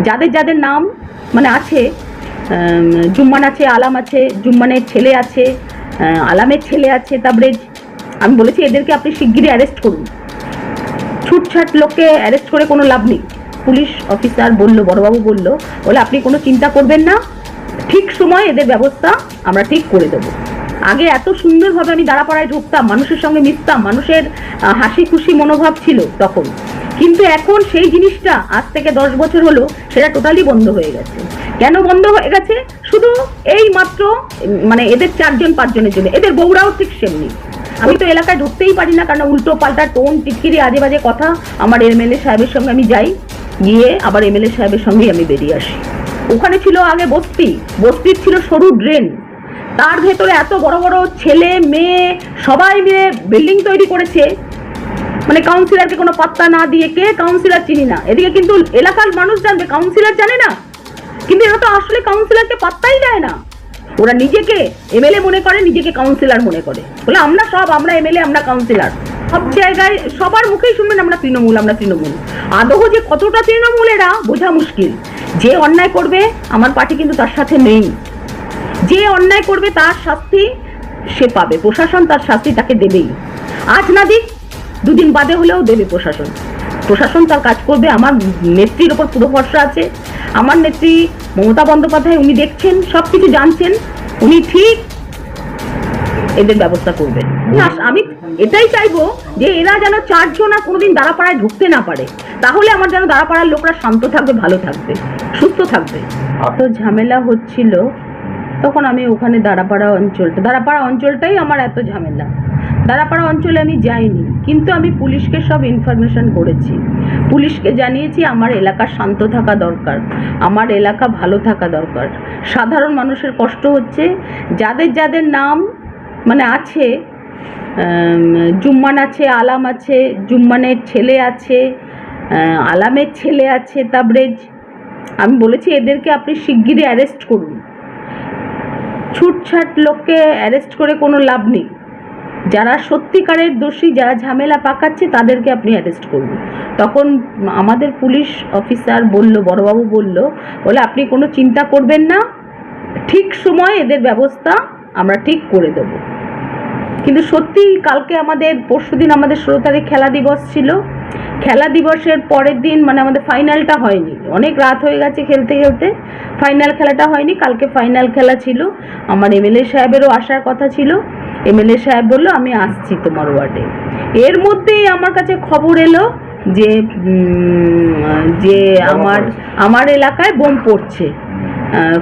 যাদের যাদের নাম মানে আছে, জুম্মান আছে, আলাম আছে, জুম্মানের ছেলে আছে, আলামের ছেলে আছে তাবরেজ, আমি বলেছি এদেরকে আপনি শিগগিরই অ্যারেস্ট করুন। ছুটছাট লোককে অ্যারেস্ট করে কোনো লাভ নেই। পুলিশ অফিসার বলল, বড়বাবু বলল, বলে আপনি কোনো চিন্তা করবেন না, ঠিক সময় এদের ব্যবস্থা আমরা ঠিক করে দেবো। আগে এত সুন্দরভাবে আমি দাঁড়াপাড়ায় ঢুকতাম, মানুষের সঙ্গে মিশতাম, মানুষের হাসি খুশি মনোভাব ছিল তখন, কিন্তু এখন সেই জিনিসটা আজ থেকে 10 বছর হলো সেটা টোটালি বন্ধ হয়ে গেছে। কেন বন্ধ হয়ে গেছে? শুধু এই মাত্র মানে এদের 4জন 5 জনের জন্য, এদের বউরাও ঠিক সেমনি। আমি তো এলাকায় ঢুকতেই পারি না, কারণ উল্টো পাল্টা টোন, টিটকিরি, আজে বাজে কথা। আমার এমএলএ সাহেবের সঙ্গে আমি যাই, গিয়ে আবার এমএলএ সাহেবের সঙ্গেই আমি বেরিয়ে আসি। ওখানে ছিল আগে বস্তি, বস্তির ছিল সরু ড্রেন, তার ভেতরে এত বড় বড় ছেলে মেয়ে সবাই মিলে বিল্ডিং তৈরি করেছে, মানে কাউন্সিলরকে কোনো পাত্তা না দিয়ে। কে কাউন্সিলর চিনি না, এদিকে কিন্তু এলাকার মানুষ জানবে, কাউন্সিলর জানে না, কিন্তু এরা তো আসলে কাউন্সিলরকে পাত্তাই দেয় না। ওরা নিজেকে এমএলএ মনে করে, নিজেকে কাউন্সিলর মনে করে, বলে আমরা সব, আমরা এমএলএ, আমরা কাউন্সিলর। সব জায়গায় সবার মুখেই শুনবেন আমরা তৃণমূল, আমরা তৃণমূল। আদৌ যে কতটা তৃণমূল এরা বোঝা মুশকিল। যে অন্যায় করবে আমার পার্টি কিন্তু তার সাথে নেই, যে অন্যায় করবে তার শাস্তি সে পাবে, প্রশাসন তার শাস্তি তাকে দেবেই। আজ না দিক, দুদিন বাদে হলেও দেবে প্রশাসন। প্রশাসন তার কাজ করবে। আমার নেত্রীর ওপর পুরো ভরসা আছে। আমার নেত্রী মমতা বন্দ্যোপাধ্যায়, উনি দেখছেন, সব কিছু জানছেন, উনি ঠিক এদের ব্যবস্থা করবেন। আমি এটাই চাইবো যে এরা যেন 4 জন আর কোনোদিন দাঁড়াপাড়ায় ঢুকতে না পারে, তাহলে আমার যেন দাঁড়াপাড়ার লোকরা শান্ত থাকবে, ভালো থাকবে, সুস্থ থাকবে। তো ঝামেলা হচ্ছিল তখন আমি ওখানে দাঁড়াপাড়া অঞ্চলটাই আমার এত ঝামেলা। দাঁড়াপাড়া অঞ্চলে আমি যাইনি, কিন্তু আমি পুলিশকে সব ইনফরমেশন করেছি, পুলিশকে জানিয়েছি আমার এলাকা শান্ত থাকা দরকার, আমার এলাকা ভালো থাকা দরকার। সাধারণ মানুষের কষ্ট হচ্ছে। যাদের যাদের নাম মানে আছে, জুম্মান আছে, আলাম আছে, জুম্মানের ছেলে আছে, আলামের ছেলে আছে তাবরেজ, আমি বলেছি এদেরকে আপনি শিগগিরই অ্যারেস্ট করুন। ছুটছাট লোককে অ্যারেস্ট করে কোনো লাভ নেই। যারা সত্যিকারের দোষী, যারা ঝামেলা পাকাচ্ছে, তাদেরকে আপনি অ্যারেস্ট করুন। তখন আমাদের পুলিশ অফিসার বলল, বড়বাবু বলল, বলে আপনি কোনো চিন্তা করবেন না, ঠিক সময় এদের ব্যবস্থা আমরা ঠিক করে দেব। কিন্তু সত্যি কালকে আমাদের, পরশুদিন আমাদের 16 তারিখ খেলা দিবস ছিল। খেলা দিবসের পরের দিন মানে আমাদের ফাইনালটা হয়নি, অনেক রাত হয়ে গেছে খেলতে খেলতে, ফাইনাল খেলাটা হয়নি। কালকে ফাইনাল খেলা ছিল, আমার এমএলএ সাহেবেরও আসার কথা ছিল। এমএলএ সাহেব বললো আমি আসছি তোমার ওয়ার্ডে। এর মধ্যেই আমার কাছে খবর এলো যে যে আমার এলাকায় বোম পড়ছে।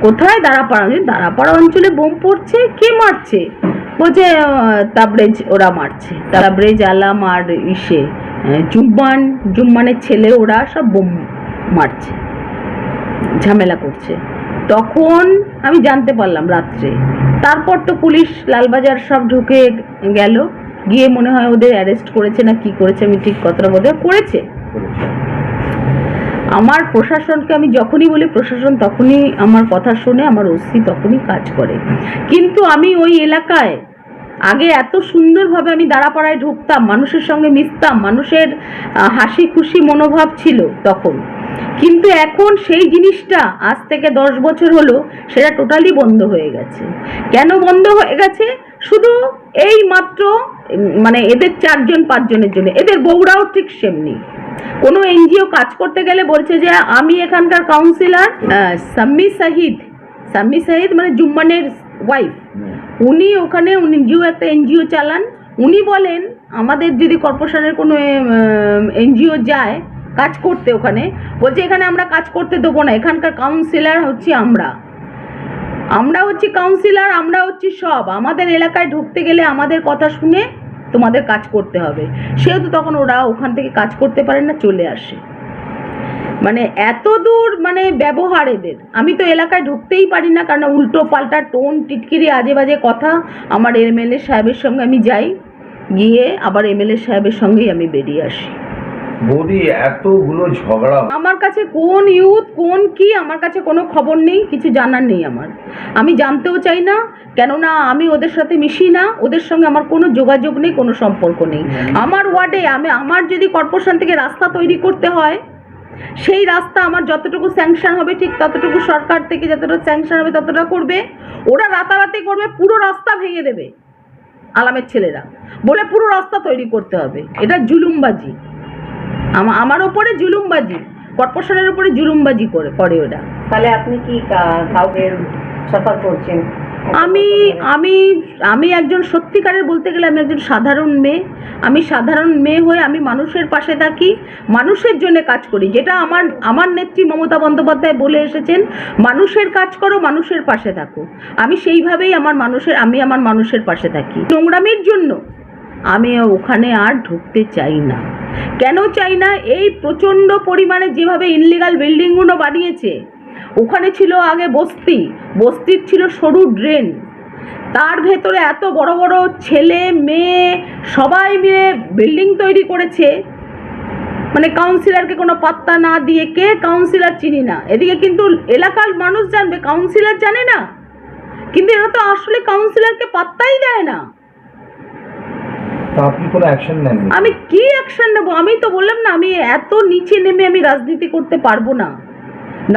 কোথায়? দাঁড়াপাড়া অঞ্চলে বোম পড়ছে। কে মারছে? বলছে তাবরেজ, ওরা মারছে। তাবরেজ, আলাম আর জুম্মানের ছেলে, ওরা সব বোম মারছে, ঝামেলা করছে। তখন আমি জানতে পারলাম রাত্রে। তারপর তো পুলিশ লালবাজার সব ঢুকে গেল, গিয়ে মনে হয় ওদের অ্যারেস্ট করেছে না কি করেছে, আমি ঠিক কথাটা বোধ করেছে। আমার প্রশাসনকে আমি যখনই বলি, প্রশাসন তখনই আমার কথা শুনে, আমার ওসি তখনই কাজ করে। কিন্তু আমি ওই এলাকায় আগে এত সুন্দরভাবে আমি দাঁড়াপাড়ায় ঢুকতাম, মানুষের সঙ্গে মিশতাম, মানুষের হাসি খুশি মনোভাব ছিল তখন, কিন্তু এখন সেই জিনিসটা আজ থেকে 10 বছর হলো সেটা টোটালি বন্ধ হয়ে গেছে। কেন বন্ধ হয়ে গেছে? শুধু এই মাত্র মানে এদের 4 জন 5 জনের জন্য, এদের বউরাও ঠিক সেমনি। কোনো এনজিও কাজ করতে গেলে বলছে যে আমি এখানকার কাউন্সিলর সাম্মি সাহিদ মানে জুম্মানের ওয়াইফ, উনি ওখানে নিজেও একটা এনজিও চালান। উনি বলেন আমাদের যদি কর্পোরেশনের কোনো এনজিও যায় কাজ করতে, ওখানে বলছে এখানে আমরা কাজ করতে দেবো না, এখানকার কাউন্সিলর হচ্ছি আমরা হচ্ছি কাউন্সিলর, আমরা হচ্ছি সব, আমাদের এলাকায় ঢুকতে গেলে আমাদের কথা শুনে তোমাদের কাজ করতে হবে। সেহেতু তখন ওরা ওখান থেকে কাজ করতে পারে না, চলে আসে। মানে এত দূর মানে ব্যবহার এদের। আমি তো এলাকায় ঢুকতেই পারি না, কারণ উল্টো পাল্টা টোন, টিটকিরি, আজে বাজে কথা। আমার এমএলএ সাহেবের সঙ্গে আমি যাই, গিয়ে আবার এমএলএ সাহেবের সঙ্গেই আমি বেরিয়ে আসি। বৌদি, এতগুলো ঝগড়া আমার কাছে কোন ইউথ কোন কি, আমার কাছে কোনো খবর নেই, কিছু জানার নেই আমার। আমি জানতেও চাই না, কেননা আমি ওদের সাথে মিশি না, ওদের সঙ্গে আমার কোনো যোগাযোগ নেই, কোনো সম্পর্ক নেই। আমার ওয়ার্ডে আমার যদি কর্পোরেশন থেকে রাস্তা তৈরি করতে হয়, সেই রাস্তা আমার যতটুকু স্যাংশন হবে ঠিক ততটুকু সরকার থেকে যতটা স্যাংশন হবে ততটা করবে। ওরা রাতারাতি করবে, পুরো রাস্তা ভেঙে দেবে আলামের ছেলেরা, বলে পুরো রাস্তা তৈরি করতে হবে। এটা জুলুমবাজি, আমার ওপরে জুলুমবাজি, কর্পোরেশনের উপরে জুলুমবাজি করে ওরা। তাহলে আপনি কি কাউকে সাফার করছেন? আমি আমি আমি একজন সত্যিকারের বলতে গেলে আমি একজন সাধারণ মেয়ে। আমি সাধারণ মেয়ে হয়ে আমি মানুষের পাশে থাকি, মানুষের জন্য কাজ করি, যেটা আমার নেত্রী মমতা বন্দ্যোপাধ্যায় বলে এসেছেন, মানুষের কাজ করো, মানুষের পাশে থাকো। আমি সেইভাবেই আমার মানুষের পাশে থাকি। নোংরামির জন্য আমি ওখানে আর ঢুকতে চাই না। কেন চাই না? এই প্রচণ্ড পরিমাণে যেভাবে ইনলিগাল বিল্ডিংগুলো বানিয়েছে, ওখানে ছিল আগে বস্তির ছিল সরু ড্রেন, তার ভেতরে এত বড় বড় ছেলে মেয়ে সবাই মিলে বিল্ডিং তৈরি করেছে। মানে কাউন্সিলরকে কোনো পাত্তা না দিয়ে, কে কাউন্সিলর চিনি না, এদিকে কিন্তু এলাকার মানুষ জানবে, কাউন্সিলর জানে না, কিন্তু এরা তো আসলে কাউন্সিলরকে পাত্তাই দেয় না। আপনি কোনো অ্যাকশন নেন? আমি কি অ্যাকশন নেব? আমি তো বললাম না, আমি এত নিচে নেমে আমি রাজনীতি করতে পারবো না।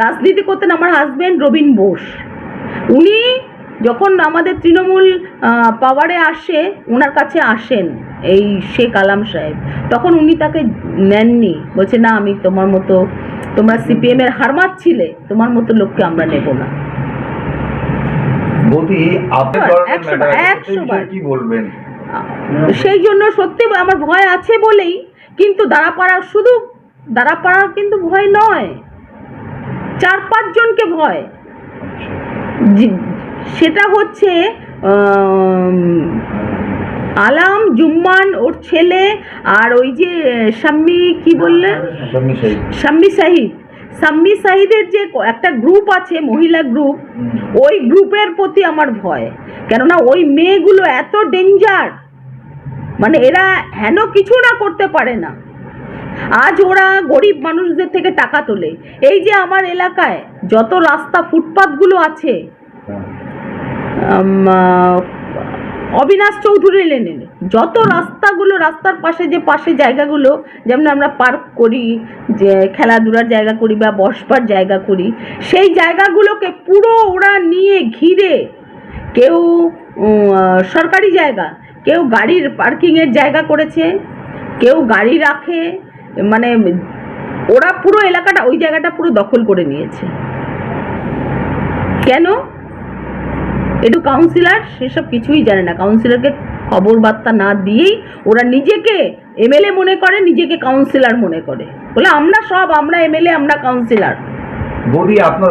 রাজনীতি করতেন আমার হাজব্যান্ড রবীন বোস। উনি যখন আমাদের তৃণমূল পাওয়ারে আসে, ওনার কাছে আসেন এই শেখ আলাম সাহেব, তখন উনি তাকে নেননি, বলছে না আমি তোমার মতো, তোমরা সিপিএমের হারমাত ছিলে, তোমার মতো লোককে আমরা নেব না। বৌদি, আপনি কি বলবেন? সেই জন্য সত্যি আমার ভয় আছে বলেই, কিন্তু দাঁড়াপাড়া কিন্তু ভয় নয়, 4-5 জনকে ভয়। সেটা হচ্ছে আলাম, জুম্মান ওর ছেলে, আর ওই যে শাম্মী, কি বললেন, শাম্মী সাহিদের যে একটা গ্রুপ আছে, মহিলা গ্রুপ, ওই গ্রুপের প্রতি আমার ভয়। কেননা ওই মেয়েগুলো এত ডেঞ্জার, মানে এরা হেন কিছু না করতে পারে না। আজ ওরা গরিব মানুষদের থেকে টাকা তোলে। এই যে আমার এলাকায় যত রাস্তা ফুটপাথগুলো আছে, অবিনাশ চৌধুরী লেনে যত রাস্তার পাশে জায়গাগুলো, যেমন আমরা পার্ক করি, যে খেলাধুলার জায়গা করি বা বসবার জায়গা করি, সেই জায়গাগুলোকে পুরো ওরা নিয়ে ঘিরে, কেউ সরকারি জায়গা, কেউ গাড়ির পার্কিংয়ের জায়গা করেছে, কেউ গাড়ি রাখে, মানে ওরা পুরো এলাকাটা, ওই জায়গাটা পুরো দখল করে নিয়েছে। কেন? একটু কাউন্সিলর সেসব কিছুই জানে না। কাউন্সিলরকে খবর বার্তা না দিয়েই ওরা নিজেকে এমএলএ মনে করে, নিজেকে কাউন্সিলর মনে করে, বলে আমরা এমএলএ, আমরা কাউন্সিলর। বৌদি, আপনার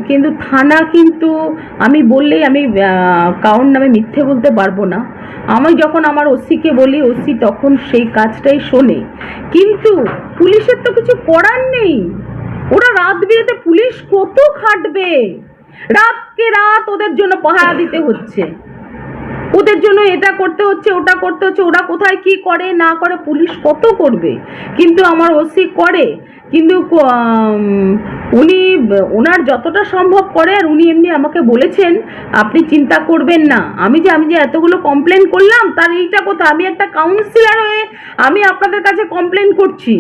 কিন্তু থানা, কিন্তু আমি বললেই আমি কারোর নামে মিথ্যে বলতে পারবো না। আমি যখন আমার ওসিকে বলি, ওসি তখন সেই কাজটাই শোনে, কিন্তু পুলিশের তো কিছু করার নেই। ওরা রাত বিরেতে, পুলিশ কত খাটবে, রাতকে রাত ওদের জন্য পাহারা দিতে হচ্ছে, ওদের জন্য এটা করতে হচ্ছে, ওটা করতে হচ্ছে। ওরা কোথায় কি করে না করে, পুলিশ কত করবে, কিন্তু আমার ওসি করে। কিন্তু ওনার যতটা সম্ভব করে, আর উনি এমনি আমাকে বলেছেন আপনি চিন্তা করবেন না। আমি যে এতগুলো কমপ্লেন করলাম, তার এইটা কথা, আমি একটা কাউন্সিলর হয়ে আমি আপনাদের কাছে কমপ্লেন করছি।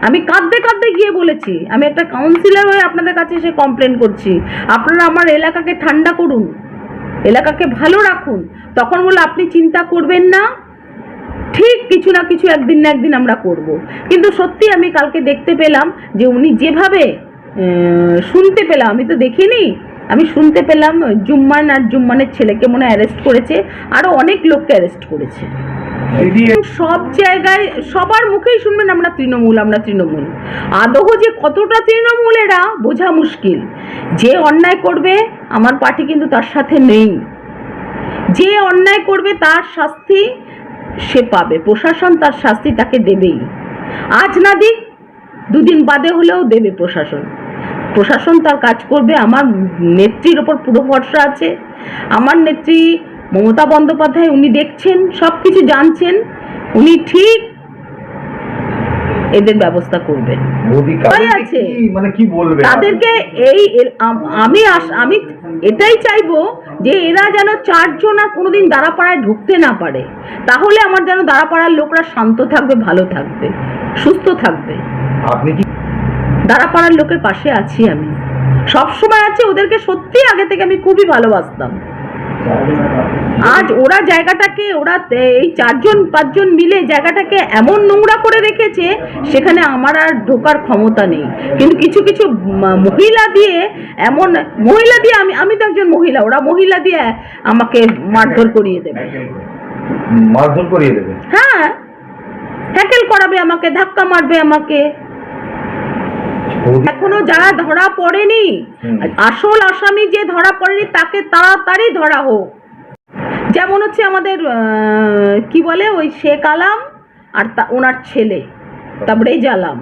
আমি কাঁদতে গিয়ে বলেছি, আমি একটা কাউন্সিলর হয়ে আপনাদের কাছে এসে কমপ্লেন করছি, আপনারা আমার এলাকাকে ঠান্ডা করুন, এলাকাকে ভালো রাখুন। তখন বলে আপনি চিন্তা করবেন না, ঠিক কিছু না কিছু একদিন না একদিন আমরা করব। কিন্তু সত্যি আমি কালকে দেখতে পেলাম যে উনি যেভাবে, শুনতে পেলাম, আমি তো দেখিনি, আমি শুনতে পেলাম জুম্মান আর জুম্মানের ছেলেকে মনে অ্যারেস্ট করেছে, আরো অনেক লোককে অ্যারেস্ট করেছে। সব জায়গায় সবার মুখেই শুনবেন আমরা তৃণমূল। আদৌ যে কতটা তৃণমূল এরা বোঝা মুশকিল। যে অন্যায় করবে আমার পার্টি কিন্তু তার সাথে নেই, যে অন্যায় করবে তার শাস্তি সে পাবে, প্রশাসন তার শাস্তি তাকে দেবেই। আজ না দিক, দুদিন বাদে হলেও দেবে প্রশাসন তার কাজ করবে। আমার নেত্রীর ওপর পুরো ভরসা আছে। আমার নেত্রী মমতা বন্দ্যোপাধ্যায়, উনি দেখছেন, সব কিছু জানছেন, উনি ঠিক এদের ব্যবস্থা করবেন। মানে কি বলবে তাদেরকে? আমি এটাই চাইবো যে এরা যেন 4 জন আর কোনোদিন দাঁড়াপাড়ায় ঢুকতে না পারে, তাহলে আমার যেন দাঁড়াপাড়ার লোকরা শান্ত থাকবে, ভালো থাকবে। সুস্থ থাকবে। আপনি কি দাঁড়াপাড়ার লোকের পাশে আছি আমি, সব সময় আছে। ওদেরকে সত্যি আগে থেকে আমি খুবই ভালোবাসতাম। আজ ওরা জায়গাটাকে, ওরা এই 4-5জন মিলে জায়গাটাকে এমন নোংরা করে রেখেছে, সেখানে আমার আর ঢোকার ক্ষমতা নেই। কিন্তু কিছু কিছু মহিলা দিয়ে, এমন মহিলা দিয়ে, আমি তো একজন মহিলা, ওরা মহিলা দিয়ে আমাকে মারধর করিয়ে দেবে। মারধর করিয়ে দেবে? হ্যাঁ, হ্যাকেল করাবে আমাকে, ধাক্কা মারবে আমাকে। এখনো যারা ধরা পড়েনি, আসল আসামি যে ধরা পড়েনি, তাকে তাড়াতাড়ি ধরা হোক। যেমন হচ্ছে আমাদের কি বলে, ওই শেখ আলম আর ওনার ছেলে তাবরেজ আলম,